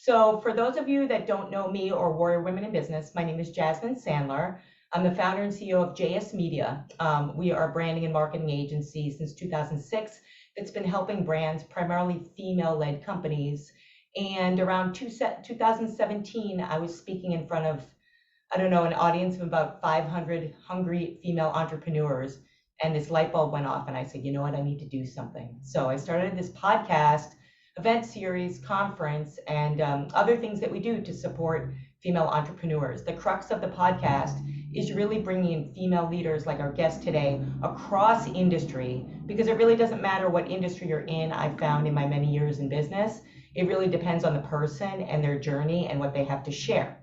So for those of you that don't know me or Warrior Women in Business, my name is Jasmine Sandler. I'm the founder and CEO of JS Media. We are a branding and marketing agency since 2006 that's been helping brands, primarily female-led companies. And around 2017, I was speaking in front of, an audience of about 500 hungry female entrepreneurs. And this light bulb went off and I said, you know what, I need to do something. So I started this podcast, event series, conference, and other things that we do to support female entrepreneurs. The crux of the podcast is really bringing in female leaders like our guest today across industry, because it really doesn't matter what industry you're in. I've found in my many years in business, it really depends on the person and their journey and what they have to share.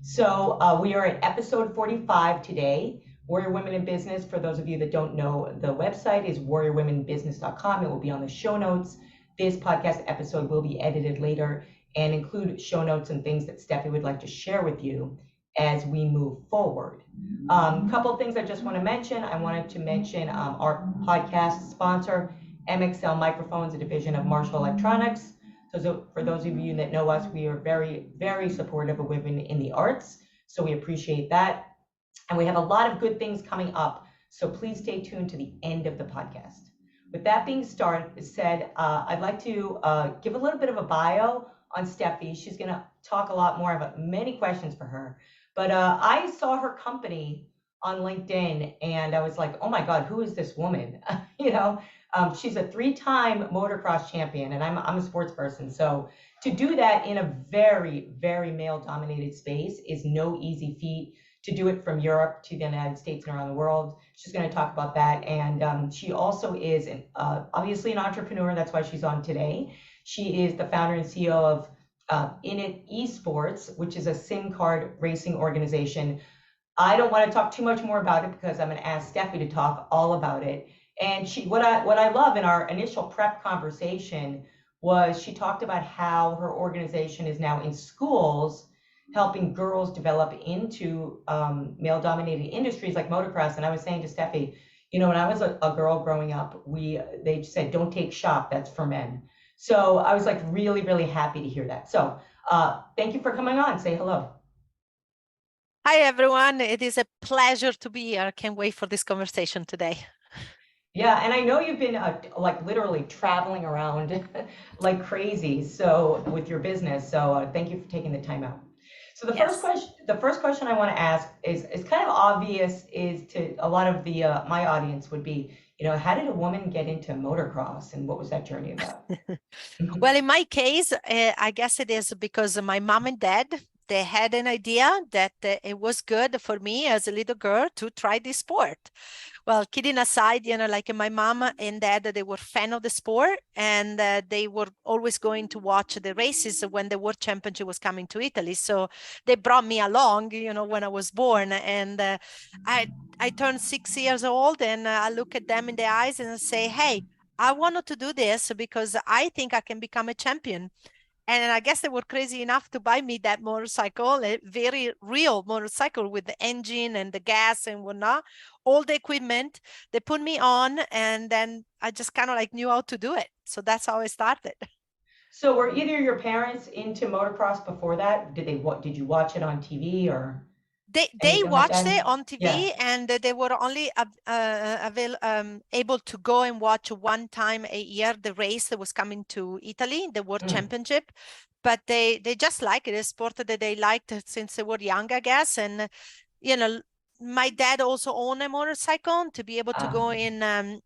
So we are at episode 45 today. Warrior Women in Business, for those of you that don't know, the website is warriorwomenbusiness.com. It will be on the show notes. This podcast episode will be edited later and include show notes and things that Stefy would like to share with you as we move forward. Couple of things I just want to mention. I wanted to mention our podcast sponsor, MXL Microphones, a division of Marshall Electronics. So for those of you that know us, we are very, very supportive of women in the arts. So we appreciate that. And we have a lot of good things coming up. So please stay tuned to the end of the podcast. With that being said, I'd like to give a little bit of a bio on Stefy. She's going to talk a lot more about many questions for her. But I saw her company on LinkedIn and I was like, oh my God, who is this woman? She's a 3-time motocross champion and I'm a sports person. So to do that in a very, very male dominated space is no easy feat. To do it from Europe to the United States and around the world. She's going to talk about that. And she also is obviously an entrepreneur. That's why she's on today. She is the founder and CEO of Inite Esports, which is a SIM card racing organization. I don't want to talk too much more about it because I'm going to ask Stefy to talk all about it. And what I love in our initial prep conversation was she talked about how her organization is now in schools helping girls develop into male-dominated industries like motocross. And I was saying to Stefy, when I was a girl growing up, they said, don't take shop, that's for men. So I was like really, really happy to hear that. So thank you for coming on. Say hello. Hi, everyone. It is a pleasure to be here. I can't wait for this conversation today. Yeah, and I know you've been like literally traveling around like crazy with your business. So thank you for taking the time out. So the first question I want to ask is kind of obvious, is to a lot of the my audience would be, how did a woman get into motocross and what was that journey about? Well, in my case, I guess it is because my mom and dad, they had an idea that it was good for me as a little girl to try this sport. Well, kidding aside, like my mom and dad, they were fan of the sport and they were always going to watch the races when the World Championship was coming to Italy. So they brought me along, when I was born. And I turned 6 years old and I look at them in the eyes and say, hey, I wanted to do this because I think I can become a champion. And I guess they were crazy enough to buy me that motorcycle, a very real motorcycle with the engine and the gas and whatnot, all the equipment. They put me on and then I just kind of like knew how to do it. So that's how I started. So were either your parents into motocross before that? Did you watch it on TV or? They watched it on TV, yeah. And they were only able to go and watch one time a year the race that was coming to Italy, the World Championship. But they just like it, a sport that they liked since they were young, I guess. And my dad also owned a motorcycle to be able to go in the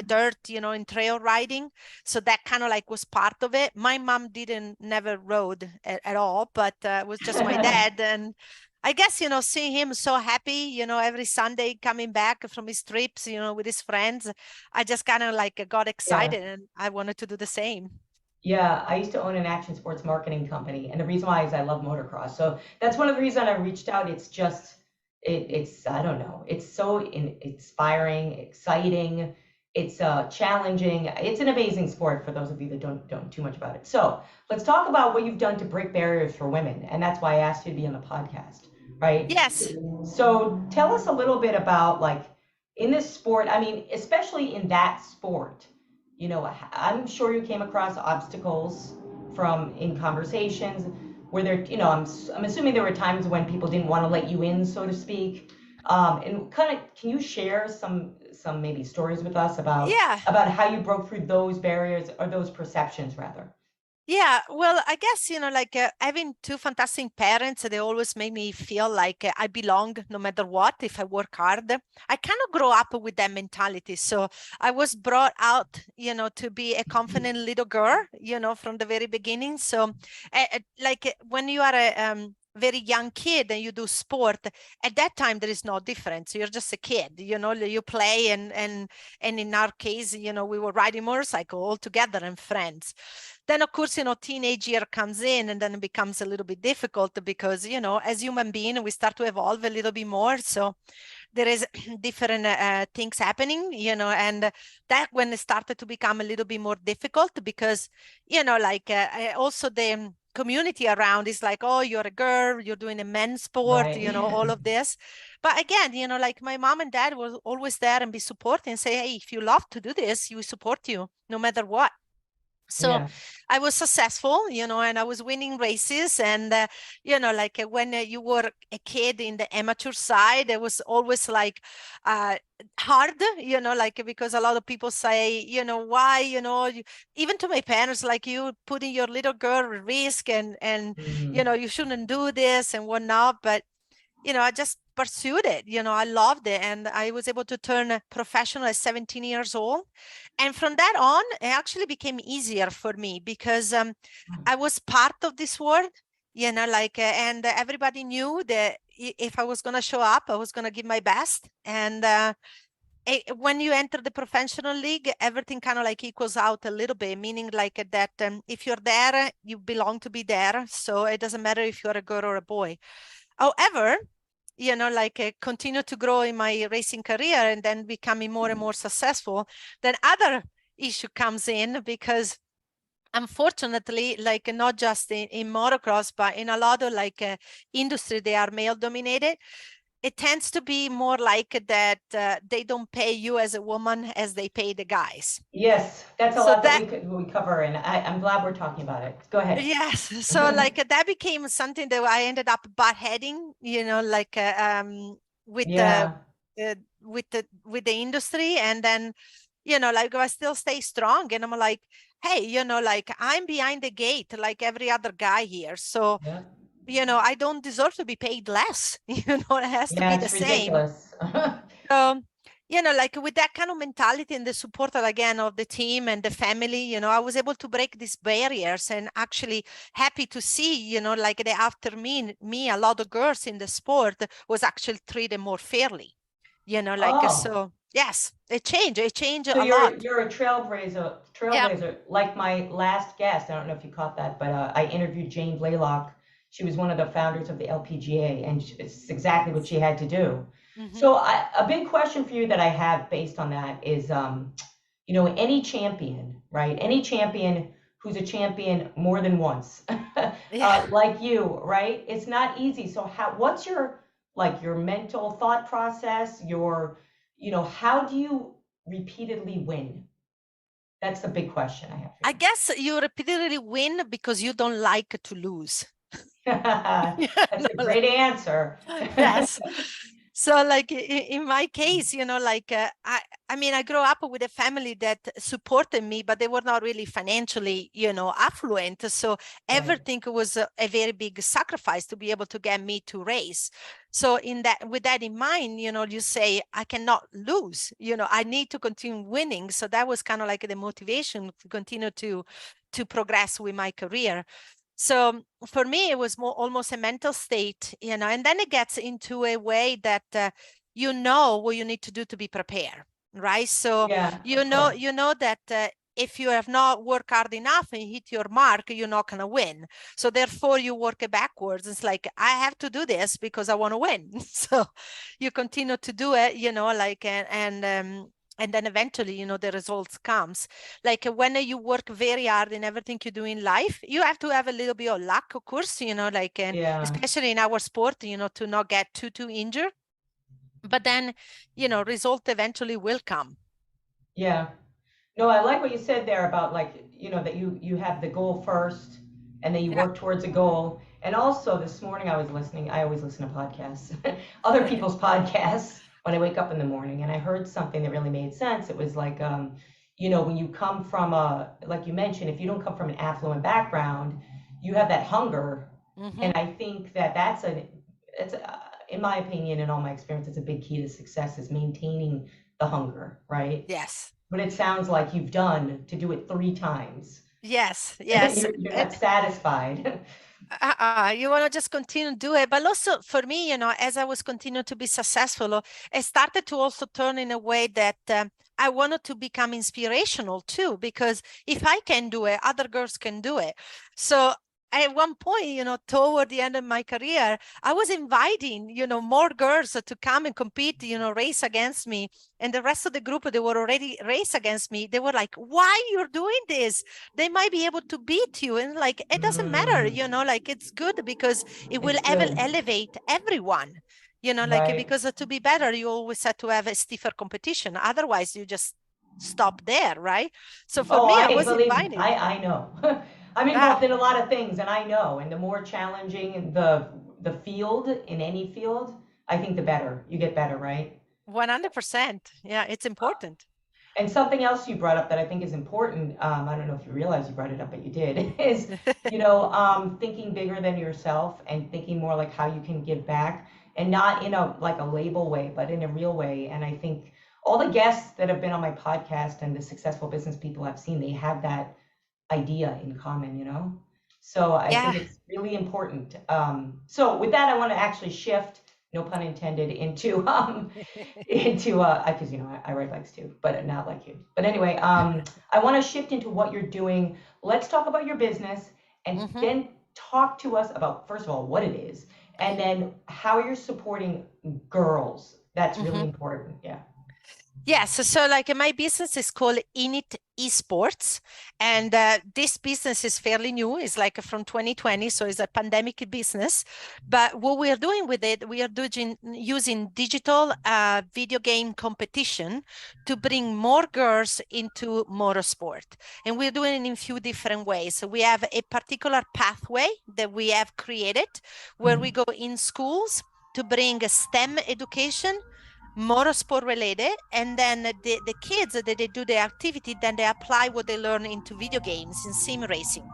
dirt, in trail riding. So that kind of like was part of it. My mom never rode at all, but it was just my dad. And I guess, seeing him so happy, every Sunday coming back from his trips, with his friends, I just kind of like got excited and I wanted to do the same. Yeah, I used to own an action sports marketing company. And the reason why is I love motocross. So that's one of the reasons I reached out. It's just, it's I don't know, it's so inspiring, exciting. It's challenging. It's an amazing sport for those of you that don't know too much about it. So let's talk about what you've done to break barriers for women. And that's why I asked you to be on the podcast, right? Yes. So tell us a little bit about, like, in this sport, I mean, especially in that sport, I'm sure you came across obstacles from in conversations? Were there, I'm assuming there were times when people didn't want to let you in, so to speak. And kind of, can you share some maybe stories with us Yeah. about how you broke through those barriers or those perceptions rather? Yeah, well, I guess, like having two fantastic parents, they always made me feel like I belong no matter what, if I work hard. I kind of grow up with that mentality. So I was brought out, to be a confident little girl, from the very beginning. So when you are a very young kid and you do sport, at that time, there is no difference. You're just a kid, you play and in our case, we were riding motorcycle all together and friends. Then, of course, teenage year comes in and then it becomes a little bit difficult because, as human being, we start to evolve a little bit more. So there is different things happening, and that when it started to become a little bit more difficult because, also the community around is like, oh, you're a girl, you're doing a men's sport, Right. all of this. But again, like my mom and dad were always there and be supporting and say, hey, if you love to do this, we support you no matter what. So Yeah. I was successful, and I was winning races. And, when you were a kid in the amateur side, it was always like hard, because a lot of people say, why, even to my parents, like you putting your little girl at risk and, Mhm. you shouldn't do this and whatnot. But I just pursued it. I loved it. And I was able to turn professional at 17 years old. And from that on, it actually became easier for me because I was part of this world, and everybody knew that if I was going to show up, I was going to give my best. And when you enter the professional league, everything kind of like equals out a little bit, meaning like that if you're there, you belong to be there. So it doesn't matter if you're a girl or a boy. However, continue to grow in my racing career and then becoming more and more successful, then other issue comes in because unfortunately, like not just in motocross, but in a lot of industry, they are male dominated. It tends to be more like that they don't pay you as a woman as they pay the guys. Yes, that's a So lot that that we cover, and I'm glad we're talking about it. Go ahead. Yes, so that became something that I ended up butt heading, with the Yeah. with the industry, and then I still stay strong, and I'm like, hey, I'm behind the gate like every other guy here, so Yeah. I don't deserve to be paid less. It has to Yeah, be the it's same. ridiculous. So, with that kind of mentality and the support again of the team and the family, I was able to break these barriers and actually happy to see, that after me, a lot of girls in the sport was actually treated more fairly, Oh, so yes, it changed so a lot. you're a Yeah. trailblazer, like my last guest. I don't know if you caught that, but I interviewed Jane Blaylock. She was one of the founders of the LPGA, and it's exactly what she had to do. Hmm. So a big question for you that I have based on that is, any champion, right? Any champion who's a champion more than once, Yeah. like you, right? It's not easy. So what's your mental thought process, how do you repeatedly win? That's the big question I have for I guess you repeatedly win because you don't like to lose. you. That's No, a great answer. yes. So in my case, I mean, I grew up with a family that supported me, but they were not really financially, affluent. So Right. everything was a very big sacrifice to be able to get me to race. So with that in mind, you say, I cannot lose, I need to continue winning. So that was kind of like the motivation to continue to progress with my career. So for me, it was more almost a mental state, and then it gets into a way that what you need to do to be prepared, right? So Yeah, of course. you know that if you have not worked hard enough and hit your mark, you're not going to win. So therefore, you work it backwards. It's like, I have to do this because I want to win. So you continue to do it, and then eventually, the results comes. Like when you work very hard in everything you do in life, you have to have a little bit of luck, of course, and Yeah, especially in our sport, to not get too injured. But then, result eventually will come. yeah. No, I like what you said there about, like, that you have the goal first, and then you work towards a goal. And also this morning I always listen to podcasts, other people's podcasts when I wake up in the morning, and I heard something that really made sense. It was like, when you come from like you mentioned, if you don't come from an affluent background, you have that hunger. And I think it's in my opinion and all my experience, it's a big key to success is maintaining the hunger, right? Yes. But it sounds like you've done to do it 3 times. Yes, yes. You're not satisfied. You want to just continue to do it. But also for me, as I was continuing to be successful, I started to also turn in a way that I wanted to become inspirational too, because if I can do it, other girls can do it. So at one point, toward the end of my career, I was inviting, more girls to come and compete, race against me. And the rest of the group, they were already race against me. They were like, why you're doing this? They might be able to beat you. And like, it doesn't matter, like it's good because it will elevate everyone, like, because to be better, you always have to have a stiffer competition. Otherwise, you just stop there, right? So for me, I was invited. I know. I'm involved in a lot of things, and I know. And the more challenging the field in any field, I think the better you get better, right? 100%. Yeah, it's important. And something else you brought up that I think is important, I don't know if you realize you brought it up, but you did, is, thinking bigger than yourself and thinking more like how you can give back, and not in a label way, but in a real way. And I think all the guests that have been on my podcast and the successful business people I've seen, they have that idea in common, So I think it's really important. So with that, I want to actually shift, no pun intended, into because I ride bikes too, but not like you. But anyway, I want to shift into what you're doing. Let's talk about your business, and then talk to us about, first of all, what it is, and then how you're supporting girls. That's really important. Yeah. Yes, so like my business is called Inite Esports, and this business is fairly new. It's like from 2020, so it's a pandemic business. But what we are doing with it, we are using digital video game competition to bring more girls into motorsport. And we're doing it in a few different ways. So we have a particular pathway that we have created where we go in schools to bring a STEM education, motorsport related, and then the kids that they do the activity, then they apply what they learn into video games in sim racing.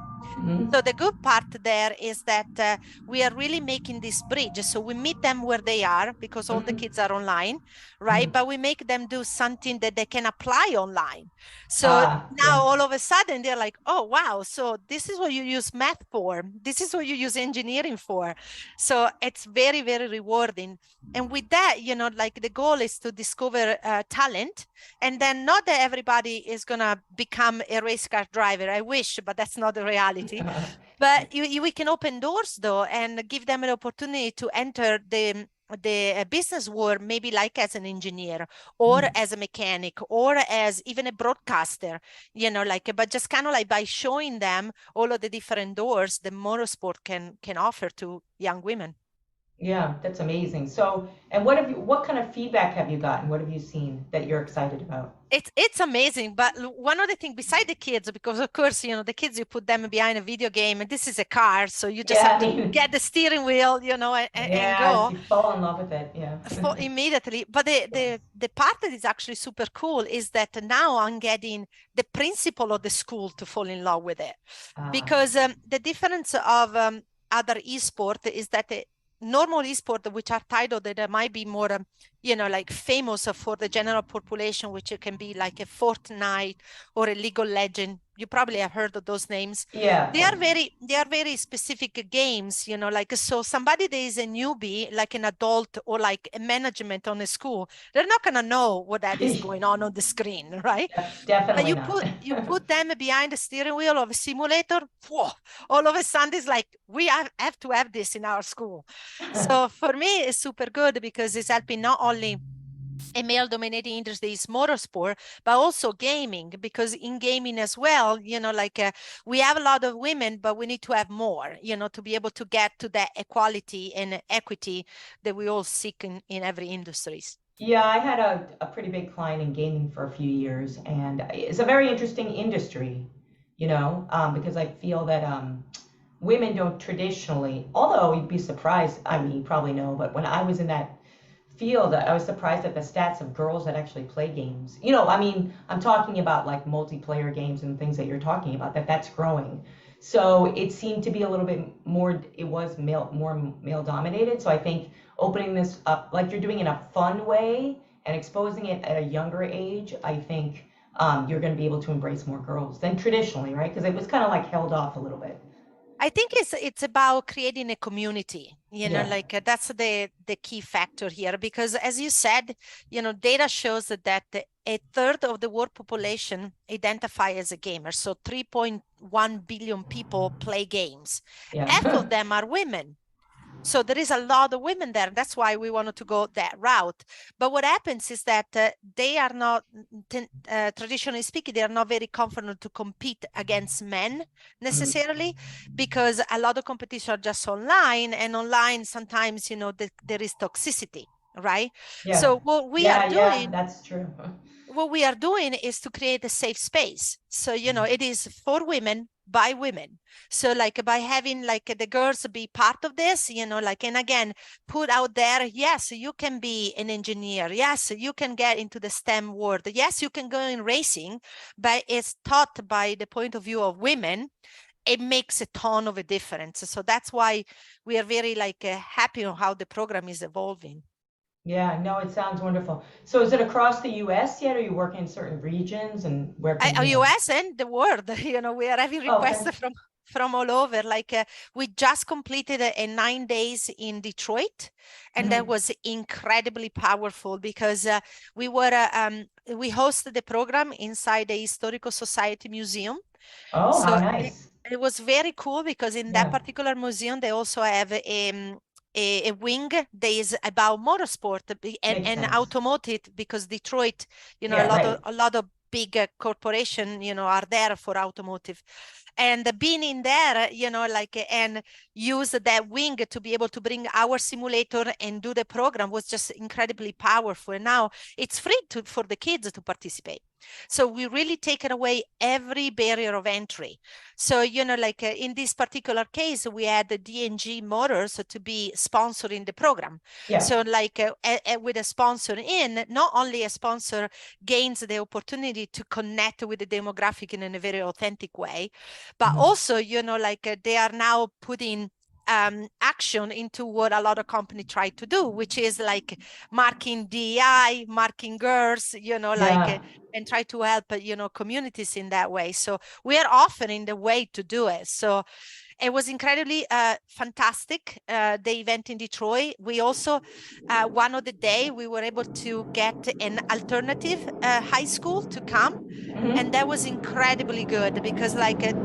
So the good part there is that we are really making this bridge. So we meet them where they are, because all the kids are online, right? But we make them do something that they can apply online. So now all of a sudden they're like, oh, wow. So this is what you use math for. This is what you use engineering for. So it's very, very rewarding. And with that, like the goal is to discover talent. And then not that everybody is going to become a race car driver. I wish, but that's not the reality. But we can open doors though, and give them an opportunity to enter the business world, maybe like as an engineer or as a mechanic or as even a broadcaster, but just kind of like by showing them all of the different doors the motorsport can offer to young women. Yeah, that's amazing. So, and what kind of feedback have you gotten? What have you seen that you're excited about? It's amazing. But one of the things beside the kids, because of course, the kids, you put them behind a video game, and this is a car. So you just have to get the steering wheel, and go. You fall in love with it. Yeah. Immediately. But the part that is actually super cool is that now I'm getting the principal of the school to fall in love with it. Because the difference of other esport is that normal esport, which are titled that might be more, like famous for the general population, which can be like a Fortnite or a League of Legends. You probably have heard of those names. Yeah. They are very specific games, like, so somebody that is a newbie, like an adult or like a management on a school, they're not going to know what that is going on the screen, right? Definitely but you put them behind the steering wheel of a simulator, whoa, all of a sudden it's like, we have to have this in our school. So for me, it's super good because it's helping not only a male-dominated industry is motorsport, but also gaming, because in gaming as well, we have a lot of women, but we need to have more, to be able to get to that equality and equity that we all seek in every industry. Yeah, I had a pretty big client in gaming for a few years, and it's a very interesting industry, because I feel that women don't traditionally, although you'd be surprised, I mean, you probably know, but when I was in that field, I was surprised at the stats of girls that actually play games. You know, I mean, I'm talking about like multiplayer games and things that you're talking about, that's growing. So it seemed to be a little bit more, it was more male dominated. So I think opening this up, like you're doing in a fun way and exposing it at a younger age, I think you're going to be able to embrace more girls than traditionally, right? Because it was kind of like held off a little bit. I think it's about creating a community, Yeah. like that's the key factor here, because as you said, data shows that a third of the world population identify as a gamer. So 3.1 billion people play games. Half Yeah. of them are women. So there is a lot of women there. That's why we wanted to go that route. But what happens is that they are not, traditionally speaking, they are not very comfortable to compete against men necessarily, because a lot of competition are just online, and online sometimes, there is toxicity, right? Yeah. So what we are Yeah, doing that's true. what we are doing is to create a safe space. So, it is for women by women. So like by having like the girls be part of this, and again, put out there, yes, you can be an engineer. Yes, you can get into the STEM world. Yes, you can go in racing, but it's taught by the point of view of women. It makes a ton of a difference. So that's why we are very happy on how the program is evolving. Yeah, no, it sounds wonderful. So is it across the US yet? Are you working in certain regions and where can, US and the world, we are having Oh, requests from all over. We just completed a 9 days in Detroit, and that was incredibly powerful because we hosted the program inside the Historical Society Museum. Oh, how So nice. it was very cool because in that Yeah, particular museum, they also have a wing that is about motorsport makes and sense. automotive, because Detroit, Yeah, right. a lot of big corporation, are there for automotive. And being in there, and use that wing to be able to bring our simulator and do the program was just incredibly powerful. And now it's free for the kids to participate. So we really taken away every barrier of entry. So, in this particular case, we had the DNG Motors to be sponsoring the program. Yeah. So with a sponsor in, not only a sponsor gains the opportunity to connect with the demographic in a very authentic way, but also, they are now putting action into what a lot of companies try to do, which is like marking DEI, marking girls, Yeah. and try to help, communities in that way. So we are offering the way to do it. So it was incredibly fantastic, the event in Detroit. We also, one of the day, we were able to get an alternative high school to come. And that was incredibly good because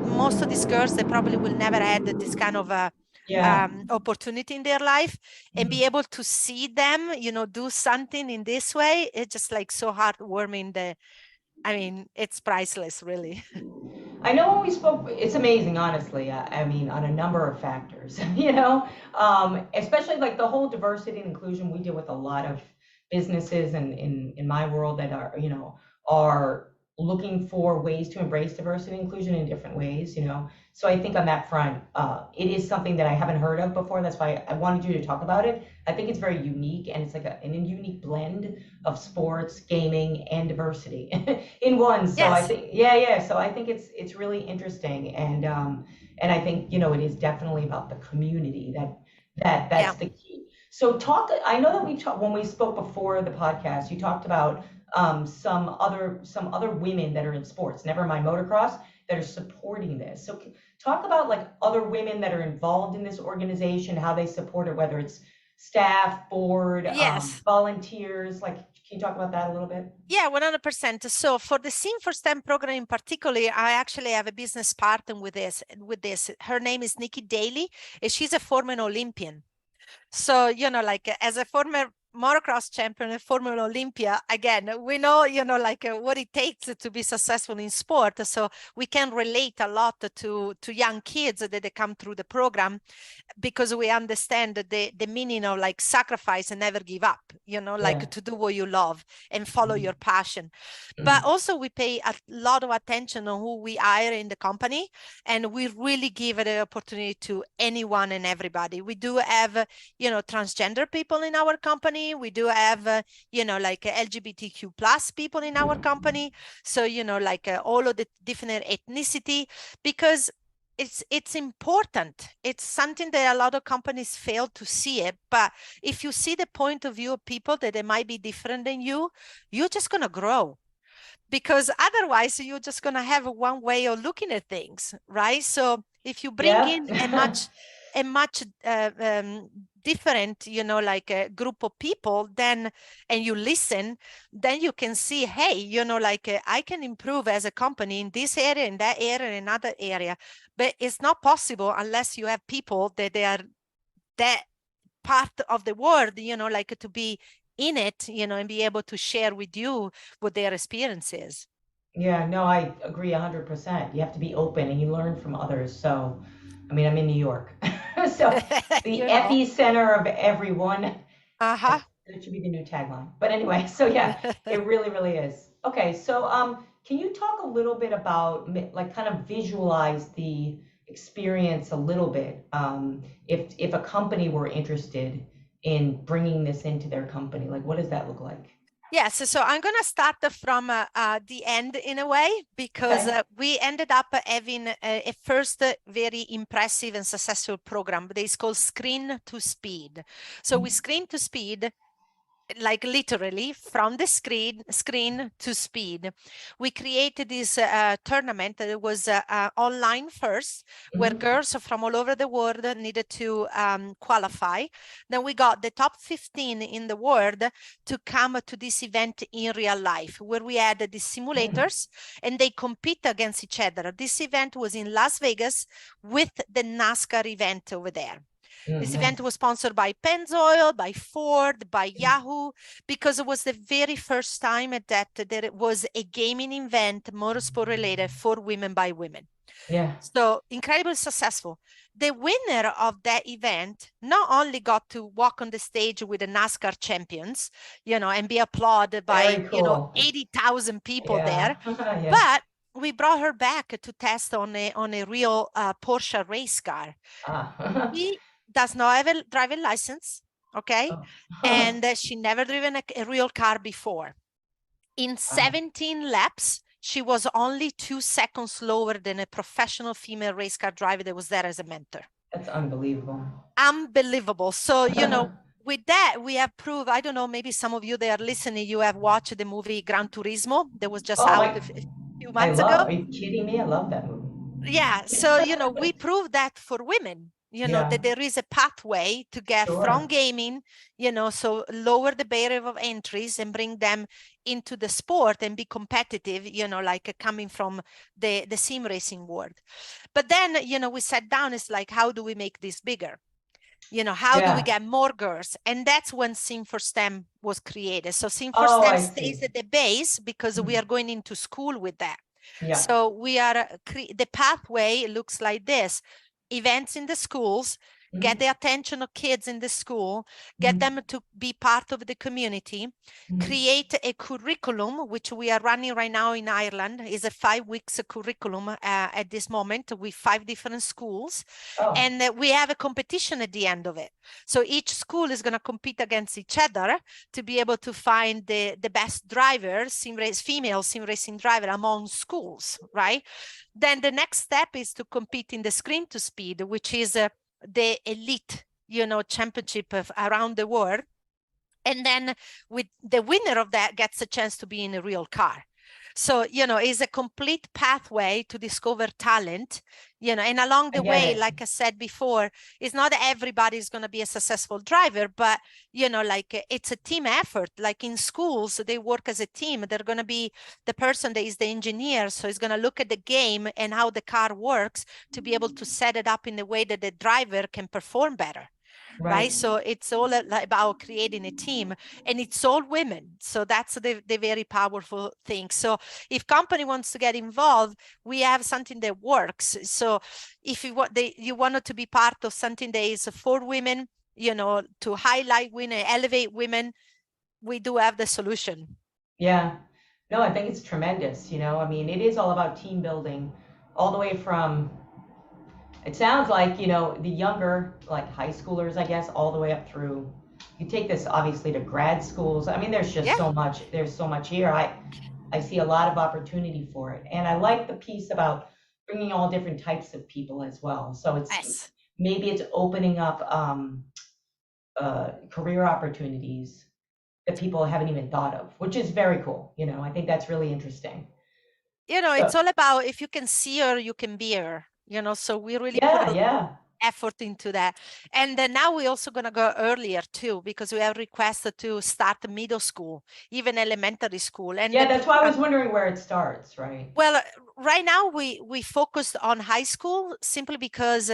most of these girls, they probably will never had this kind of Yeah. opportunity in their life, and be able to see them, do something in this way. It's just so heartwarming. I mean, it's priceless, really. I know when we spoke, it's amazing, honestly. I mean, on a number of factors, especially like the whole diversity and inclusion. We deal with a lot of businesses and in my world that are looking for ways to embrace diversity and inclusion in different ways. So I think on that front, it is something that I haven't heard of before. That's why I wanted you to talk about it. I think it's very unique, and it's like a unique blend of sports, gaming, and diversity in one. So I Yes. think, yeah. So I think it's really interesting, and I think it is definitely about the community that's Yeah. the key. So I know that when we spoke before the podcast, you talked about some other women that are in sports, never mind motocross, that are supporting this. So talk about like other women that are involved in this organization, how they support it, whether it's staff, board, Yes. volunteers. Like, can you talk about that a little bit? Yeah, 100%. So for the Sim for STEM program in particular, I actually have a business partner with this. Her name is Nikki Daly, and she's a former Olympian. So, as a former motocross champion and Formula Olympia, again, we know, like what it takes to be successful in sport. So we can relate a lot to young kids that they come through the program, because we understand the meaning of like sacrifice and never give up, like to do what you love and follow your passion. But also we pay a lot of attention on who we hire in the company, and we really give it an opportunity to anyone and everybody. We do have, transgender people in our company. We do have, like LGBTQ plus people in our company. So, like all of the different ethnicity, because it's important. It's something that a lot of companies fail to see it. But if you see the point of view of people that they might be different than you, you're just going to grow. Because otherwise you're just going to have one way of looking at things, right? So if you bring in a much different, like a group of people, then, and you listen, then you can see, hey, like I can improve as a company in this area, in that area, in another area. But it's not possible unless you have people that they are that part of the world, like to be in it, and be able to share with you what their experience is. Yeah, no, I agree 100%. You have to be open and you learn from others. So, I mean, I'm in New York. So the epicenter of everyone. Uh-huh. That should be the new tagline. But anyway, so yeah, it really, really is. Okay, so can you talk a little bit about, like, kind of visualize the experience a little bit, if a company were interested in bringing this into their company, like what does that look like? Yes, so I'm going to start from the end in a way, because we ended up having a first very impressive and successful program that is called Screen to Speed. So we screen to speed, like literally from the screen to speed. We created this tournament that was online first, where girls from all over the world needed to qualify. Then we got the top 15 in the world to come to this event in real life, where we had the simulators and they compete against each other. This event was in Las Vegas with the NASCAR event over there. This event was sponsored by Pennzoil, by Ford, by Yahoo, because it was the very first time that there was a gaming event, motorsport related, for women by women. Yeah. So incredibly successful. The winner of that event not only got to walk on the stage with the NASCAR champions, and be applauded by, 80,000 people there, but we brought her back to test on a real Porsche race car. She does not have a driving license, okay? And she never driven a real car before. In 17 laps, she was only 2 seconds slower than a professional female race car driver that was there as a mentor. That's unbelievable. Unbelievable. So, with that, we have proved, I don't know, maybe some of you that are listening, you have watched the movie Gran Turismo that was just out a few months ago. Are you kidding me? I love that movie. Yeah, so, we proved that for women, that there is a pathway to get from gaming, so lower the barrier of entries and bring them into the sport and be competitive, like coming from the sim racing world. But then, we sat down, it's like, how do we make this bigger? How do we get more girls? And that's when Sim for STEM was created. So Sim for STEM stays at the base because we are going into school with that. So we are, the pathway looks like this: events in the schools, get the attention of kids in the school, get them to be part of the community, create a curriculum, which we are running right now in Ireland. Is a 5 weeks curriculum at this moment with 5 different schools. And we have a competition at the end of it. So each school is going to compete against each other to be able to find the best driver, female sim racing driver among schools, right? Then the next step is to compete in the Screen to Speed, which is the elite, championship around the world. And then with the winner of that gets a chance to be in a real car. So, it's a complete pathway to discover talent, and along the way, like I said before, it's not everybody's going to be a successful driver, but, like it's a team effort. Like in schools, they work as a team. They're going to be the person that is the engineer. So he's going to look at the game and how the car works to be able to set it up in a way that the driver can perform better. right? Right. So it's all about creating a team, and it's all women. So that's the very powerful thing. So if company wants to get involved, we have something that works. So if you wanted to be part of something that is for women, to highlight women, elevate women, we do have the solution. Yeah. No, I think it's tremendous. I mean, it is all about team building, all the way from, it sounds like, the younger, like high schoolers, I guess, all the way up through. You take this obviously to grad schools. I mean, Yeah. there's so much here. I see a lot of opportunity for it. And I like the piece about bringing all different types of people as well. So Yes. maybe it's opening up career opportunities that people haven't even thought of, which is very cool. I think that's really interesting. It's So all about, if you can see her, you can be her, so we really put yeah, yeah. effort into that. And then now we're also going to go earlier too, because we have requested to start middle school, even elementary school. And Yeah, the that's why I was program, wondering where it starts, right? well, right now we focused on high school simply because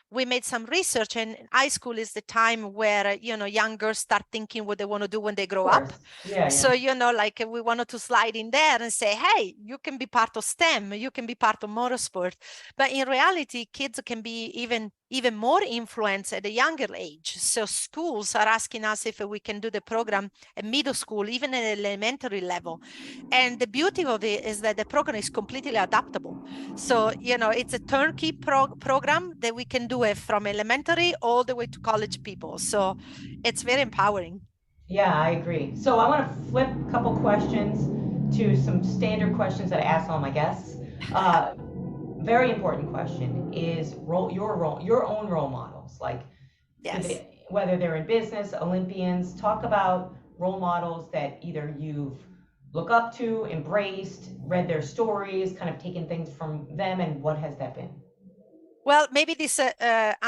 we made some research, and high school is the time where young girls start thinking what they want to do when they Of grow up. course. Yeah, So yeah. like we wanted to slide in there and say, hey, you can be part of STEM, you can be part of motorsport. But in reality, kids can be even more influenced at a younger age. So schools are asking us if we can do the program at middle school, even at elementary level. And the beauty of it is that the program is completely adaptable. So, it's a turnkey program that we can do it from elementary all the way to college people. So it's very empowering. Yeah, I agree. So I want to flip a couple questions to some standard questions that I ask all my guests. Uh, Very important question is your own role models. Like, Yes. whether they're in business, Olympians, talk about role models that either you've look up to, embraced, read their stories, kind of taken things from them, and what has that been? Well, maybe this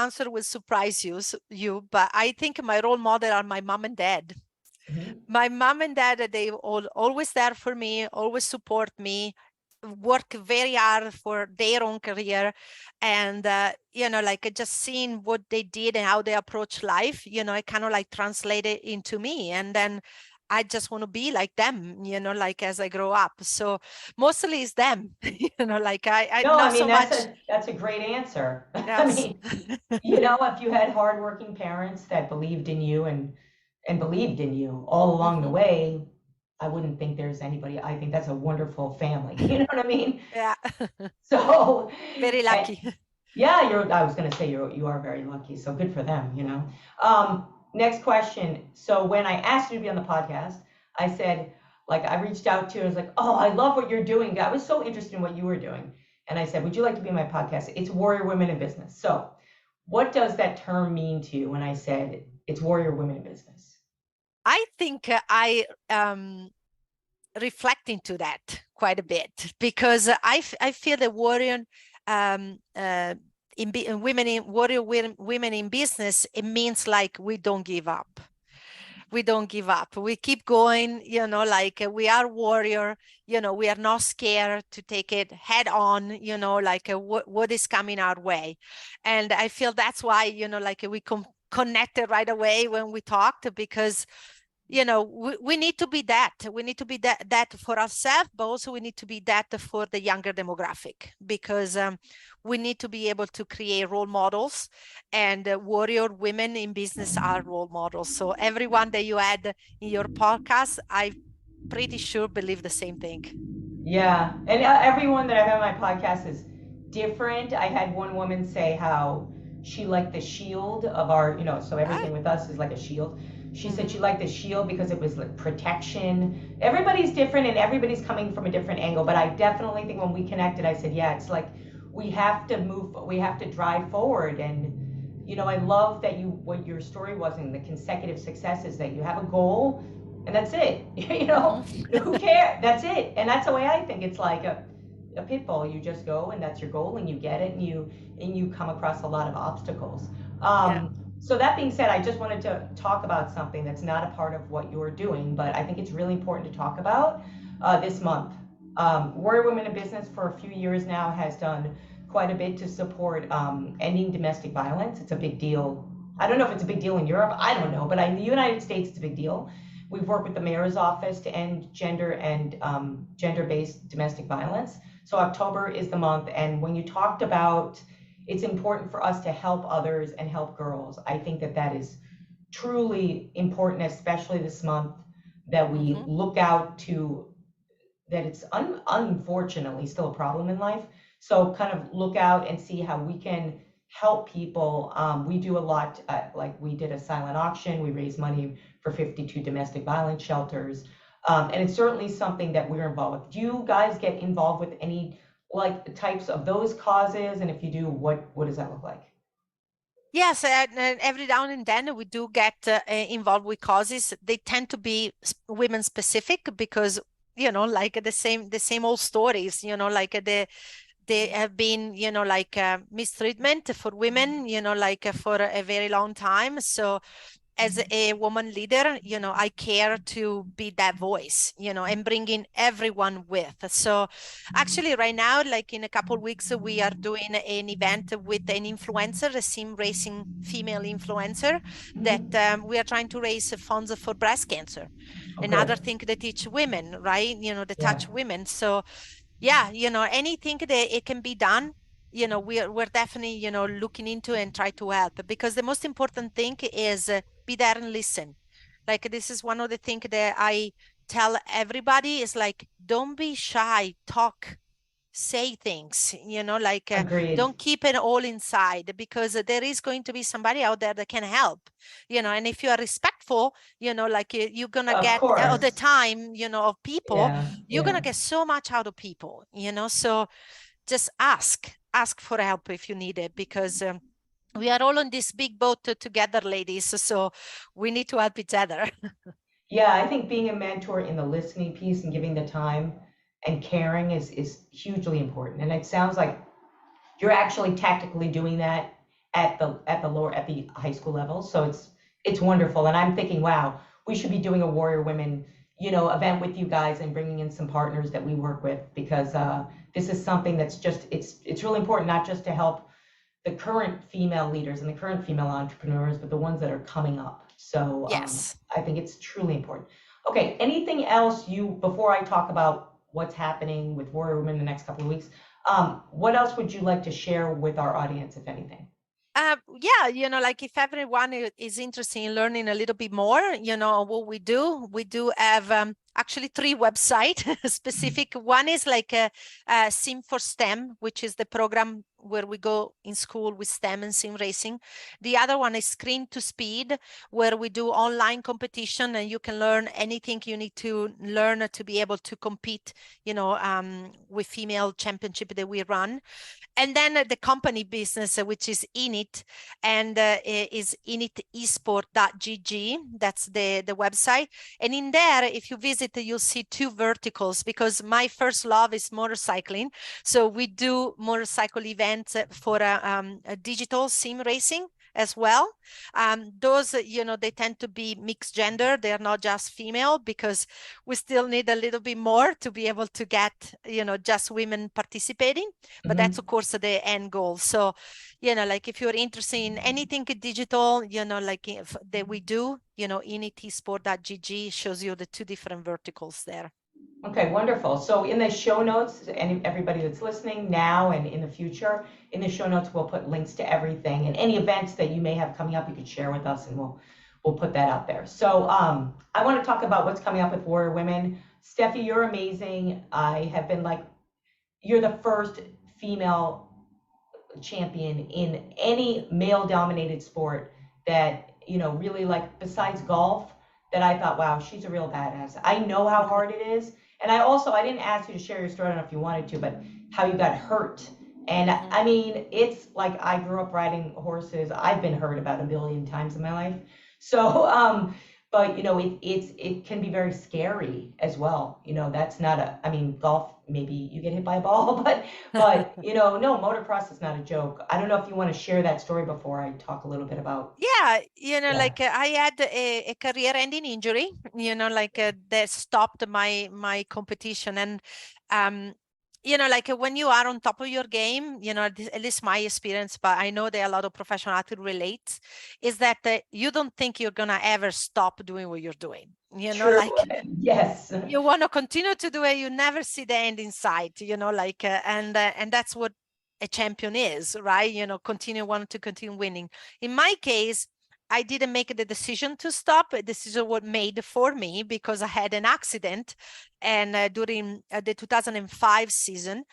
answer will surprise you, but I think my role model are my mom and dad. Mhm. My mom and dad, they always there for me, always support me, work very hard for their own career. And, like just seeing what they did and how they approach life, I kind of like translate it into me. And then I just want to be like them, like as I grow up. So mostly it's them, like I No, I not mean, so much. that's a great answer. I Yes. mean, if you had hardworking parents that believed in you and believed in you all along the Mhm. way, I wouldn't think there's anybody. I think that's a wonderful family. You know what I mean? Yeah. So, Very and lucky. yeah, I was gonna say you are very lucky. So good for them. Next question. So when I asked you to be on the podcast, I said, like, I reached out to you. I was like, oh, I love what you're doing. I was so interested in what you were doing. And I said, would you like to be on my podcast? It's Warrior Women in Business. So what does that term mean to you when I said it's Warrior Women in Business? I think I reflect into that quite a bit, because I feel the warrior in women in warrior women in business, it means like we don't give up. We don't give up. We keep going, like we are warrior, we are not scared to take it head on, like what is coming our way. And I feel that's why, like we connected right away when we talked, because we need to be that. We need to be that for ourselves, but also we need to be that for the younger demographic, because we need to be able to create role models, and warrior women in business are role models. So everyone that you had in your podcast, I pretty sure believe the same thing. Yeah, and everyone that I've had on my podcast is different. I had one woman say how she liked the shield of our, so Ah, everything with us is like a shield. She said mm-hmm. she liked the shield because it was like protection. Everybody's different and everybody's coming from a different angle, but I definitely think when we connected, I said, yeah, it's like we have to move, we have to drive forward. And, I love that what your story was and the consecutive successes, that you have a goal and that's it. Who Mm-hmm. cares? That's it. And that's the way I think. It's like a pit bull. You just go and that's your goal and you get it, and you come across a lot of obstacles. Yeah. So that being said, I just wanted to talk about something that's not a part of what you're doing, but I think it's really important to talk about this month. Warrior Women in Business for a few years now has done quite a bit to support ending domestic violence. It's a big deal I don't know if it's a big deal in Europe. I don't know, but in the United States, it's a big deal. We've worked with the mayor's office to end gender-based domestic violence. So October is the month. And when you talked about it's important for us to help others and help girls, I think that that is truly important, especially this month, that we look out to that it's unfortunately still a problem in life. So kind of look out and see how we can help people. We do a lot, like we did a silent auction. We raised money for 52 domestic violence shelters. And it's certainly something that we're involved with. Do you guys get involved with any like types of those causes? And if you do, what does that look like? Yes, and every now and then we do get involved with causes. They tend to be women specific because, you know, like the same old stories, you know, like they have been, you know, like mistreatment for women, you know, like for a very long time. So as a woman leader, you know, I care to be that voice, you know, and bringing everyone with. So actually right now, like in a couple of weeks, we are doing an event with an influencer, a sim racing female influencer that we are trying to raise funds for breast cancer. Oh, Another good. thing that teach women, right? You know, that Yeah, touch women. So yeah, you know, anything that it can be done, you know, we're definitely, you know, looking into and try to help, because the most important thing is be there and listen. Like this is one of the things that I tell everybody is like, don't be shy, talk, say things, you know, like agreed. don't keep it all inside, because there is going to be somebody out there that can help, you know. And if you are respectful, you know, like you're gonna Of get all the course. time, you know, of people, Yeah, you're yeah. gonna get so much out of people, you know. So just ask for help if you need it, because we are all on this big boat together, ladies, so we need to help each other. Yeah, I think being a mentor in the listening piece and giving the time and caring is hugely important. And it sounds like you're actually tactically doing that at the high school level. So it's wonderful. And I'm thinking, wow, we should be doing a Warrior Women, you know, event with you guys and bringing in some partners that we work with, because this is something that's just it's really important, not just to help the current female leaders and the current female entrepreneurs, but the ones that are coming up. So Yes. I think it's truly important. Okay, anything else before I talk about what's happening with Warrior Women in the next couple of weeks, what else would you like to share with our audience, if anything? Yeah, you know, like if everyone is interested in learning a little bit more, you know, what we do have actually 3 websites specific. One is like a Sim for STEM, which is the program where we go in school with STEM and sim racing. The other one is Screen to Speed, where we do online competition and you can learn anything you need to learn to be able to compete, you know, with female championship that we run. And then the company business, which is Inite, and is IniteEsports.gg. That's the website. And in there, if you visit, you'll see 2 verticals, because my first love is motorcycling. So we do motorcycle events for a digital sim racing as well. Those, you know, they tend to be mixed gender. They're not just female, because we still need a little bit more to be able to get, you know, just women participating. But that's, of course, the end goal. So, you know, like if you're interested in anything digital, you know, like if that we do, you know, IniteEsports.gg shows you the 2 different verticals there. Okay, wonderful. So in the show notes, and everybody that's listening now and in the future, in the show notes, we'll put links to everything, and any events that you may have coming up, you could share with us, and we'll put that out there. So I want to talk about what's coming up with Warrior Women. Stefy, you're amazing. I have been like, you're the first female champion in any male-dominated sport that, you know, really, like, besides golf, that I thought, wow, she's a real badass. I know how hard it is. And I didn't ask you to share your story, I don't know if you wanted to, but how you got hurt. And I mean, it's like I grew up riding horses. I've been hurt about a million times in my life. So, but you know, it can be very scary as well. You know, that's not I mean, golf, maybe you get hit by a ball, but you know, no, motocross is not a joke. I don't know if you want to share that story before I talk a little bit about. Yeah, you know, Yeah. like I had a career-ending injury, you know, like that stopped my competition. And like when you are on top of your game, at least my experience, but I know there are a lot of professional athletes relate, is that you don't think you're gonna ever stop doing what you're doing. True. Yes. You want to continue to do it. You never see the end in sight. And that's what a champion is, right? Want to continue winning. In my case, I didn't make the decision to stop. The decision was made for me because I had an accident, and during the 2005 season,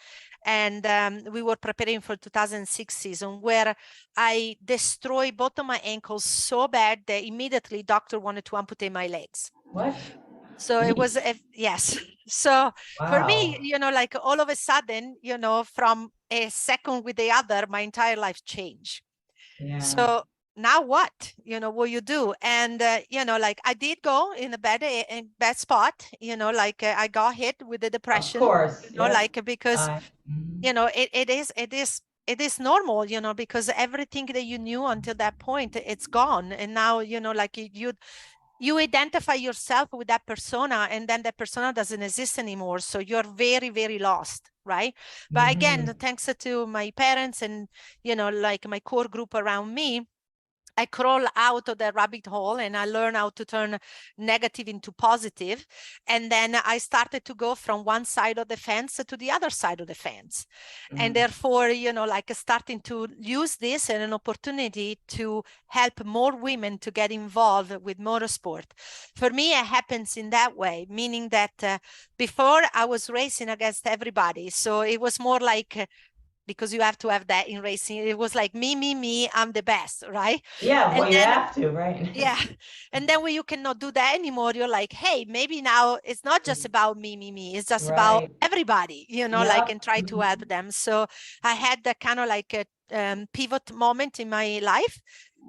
and we were preparing for 2006 season, where I destroyed both of my ankles so bad that immediately doctor wanted to amputate my legs. What? So it was, yes. So for me, Wow. all of a sudden, from a second with the other, my entire life changed. Yeah. So now what? What you do? And, I did go in a bad spot, I got hit with the depression, Of course. because, it is normal, because everything that you knew until that point, it's gone. And now, you identify yourself with that persona, and then that persona doesn't exist anymore. So you're very, very lost, right? But again, thanks to my parents and, my core group around me, I crawl out of the rabbit hole and I learn how to turn negative into positive. And then I started to go from one side of the fence to the other side of the fence. And therefore, starting to use this as an opportunity to help more women to get involved with motorsport. For me, it happens in that way, meaning that before I was racing against everybody. So it was more like, because you have to have that in racing. It was like me, I'm the best, right? Yeah, And well, you then, have to, right? yeah. And then when you cannot do that anymore, you're like, hey, maybe now it's not just about me. It's just about Right. everybody, and try to help them. So I had that kind of like a pivot moment in my life.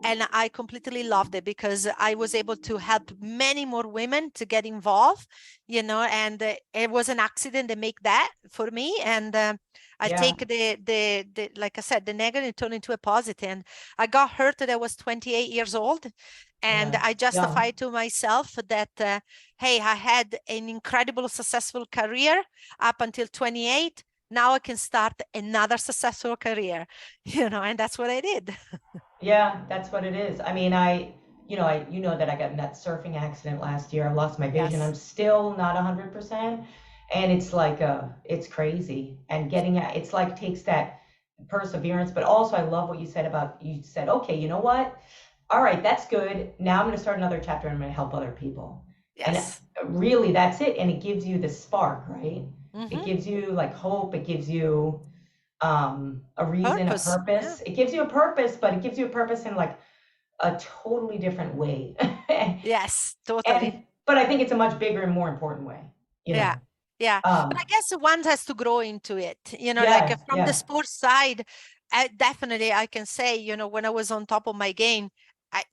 And I completely loved it because I was able to help many more women to get involved, and it was an accident that make that for me. And I take the like I said, the negative turn into a positive. And I got hurt that I was 28 years old. And I justified to myself that, hey, I had an incredible successful career up until 28. Now I can start another successful career, and that's what I did. Yeah, that's what it is. I mean, that I got in that surfing accident last year. I lost my vision. Yes. I'm still not 100%. And it's like, it's crazy. And it's like takes that perseverance. But also, I love what you said, okay, you know what? All right, that's good. Now I'm going to start another chapter and I'm going to help other people. Yes. And really, that's it. And it gives you the spark, right? It gives you like hope. It gives you a reason, a purpose. It gives you a purpose, but it gives you a purpose in like a totally different way. Yes, totally. But I think it's a much bigger and more important way. Yeah. But I guess one has to grow into it, from the sports side. Definitely, I can say, when I was on top of my game,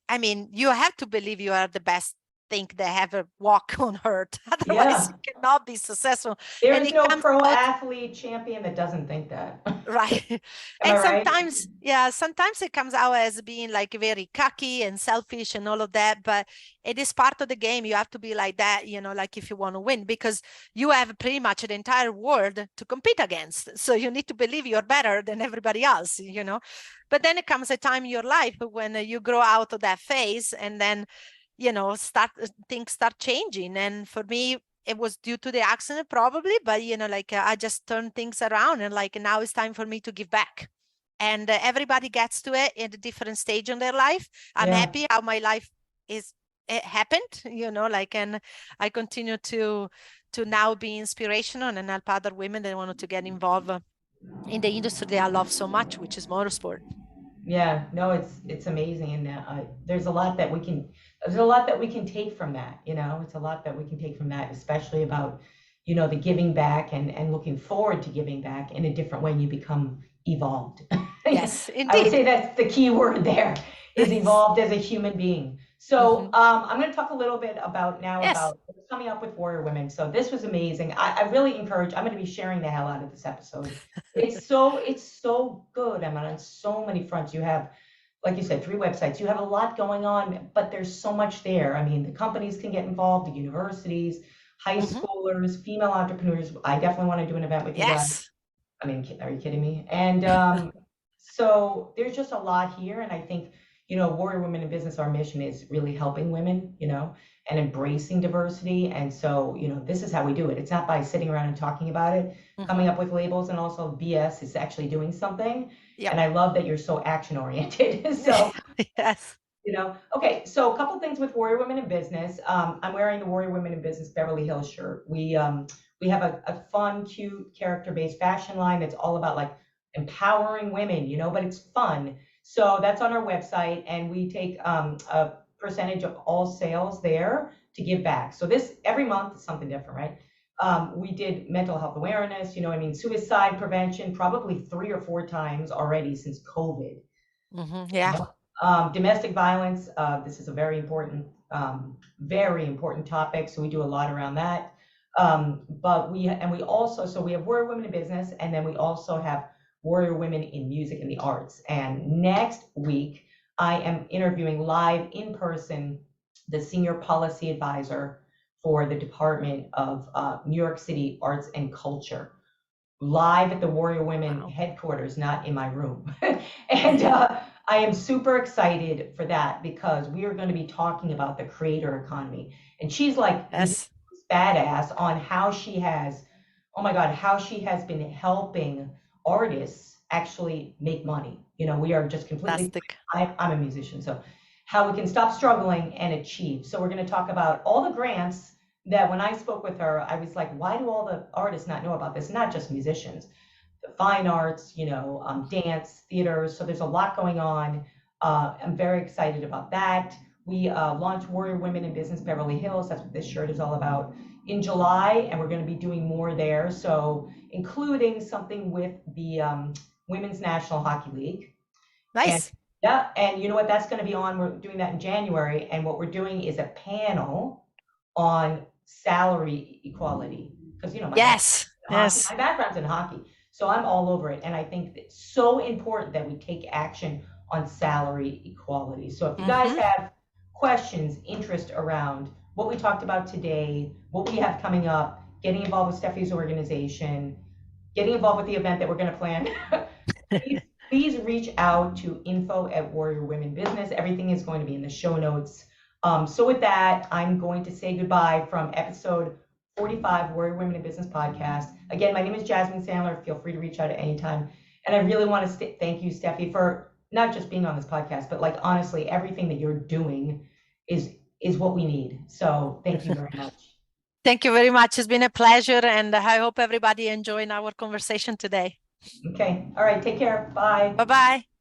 I mean, you have to believe you are the best thing that ever walk on earth. Otherwise, you cannot be successful. There is no pro athlete champion that doesn't think that. Right. And sometimes, sometimes it comes out as being like very cocky and selfish and all of that, but it is part of the game. You have to be like that, like if you want to win, because you have pretty much the entire world to compete against. So you need to believe you're better than everybody else, But then it comes a time in your life when you grow out of that phase, and then, things start changing. And for me, it was due to the accident probably, but I just turned things around, and now it's time for me to give back. And everybody gets to it in a different stage in their life. I'm happy how my life it happened, and I continue to now be inspirational and help other women that want to get involved in the industry that I love so much, which is motorsport. Yeah, no, it's amazing, and there's a lot that we can take from that. It's a lot that we can take from that, especially about the giving back and looking forward to giving back in a different way. And you become evolved. Yes, indeed. I would say that's the key word there, is evolved as a human being. So I'm going to talk a little bit about coming up with Warrior Women. So this was amazing. I really encourage. I'm going to be sharing the hell out of this episode. It's so good. I'm on so many fronts. You have, like you said, 3 websites. You have a lot going on, but there's so much there. I mean, the companies can get involved, the universities, high schoolers, female entrepreneurs. I definitely want to do an event with you guys. I mean, are you kidding me? And so there's just a lot here. And I think, Warrior Women in Business, our mission is really helping women, and embracing diversity. And so, this is how we do it. It's not by sitting around and talking about it, coming up with labels, and also BS is actually doing something. Yep. And I love that you're so action oriented. So, yes. Okay, so a couple things with Warrior Women in Business. I'm wearing the Warrior Women in Business Beverly Hills shirt. We have a fun, cute, character-based fashion line that's all about like empowering women, but it's fun. So that's on our website, and we take a percentage of all sales there to give back. So this every month is something different, right? We did mental health awareness, suicide prevention, probably 3 or 4 times already since COVID. Yeah. Domestic violence, this is a very important topic. So we do a lot around that. But we also, so we have Warrior Women in Business, and then we also have Warrior Women in Music and the Arts. And next week, I am interviewing live in person the Senior Policy Advisor for the Department of New York City Arts and Culture, live at the Warrior Women headquarters, not in my room. And I am super excited for that because we are going to be talking about the creator economy. And she's like badass on how she has, oh my God, how she has been helping artists actually make money. We are just completely, I'm a musician, so how we can stop struggling and achieve. So we're going to talk about all the grants that when I spoke with her, I was like, why do all the artists not know about this? Not just musicians, the fine arts, dance, theaters. So there's a lot going on. I'm very excited about that. We launched Warrior Women in Business Beverly Hills. That's what this shirt is all about, in July, and we're going to be doing more there. So including something with the Women's National Hockey League. Nice. And you know what? That's going to be on. We're doing that in January. And what we're doing is a panel on salary equality. Because, my background's in hockey. So I'm all over it. And I think it's so important that we take action on salary equality. So if you guys have questions, interest around what we talked about today, what we have coming up, getting involved with Stefy's organization, getting involved with the event that we're going to plan, please reach out to info@Warrior Women Business. Everything is going to be in the show notes. So with that, I'm going to say goodbye from episode 45, Warrior Women in Business podcast. Again, my name is Jasmine Sandler. Feel free to reach out at any time. And I really want to thank you, Stefy, for not just being on this podcast, but like, honestly, everything that you're doing is what we need. So thank you very much. Thank you very much. It's been a pleasure. And I hope everybody enjoyed our conversation today. Okay. All right. Take care. Bye. Bye-bye.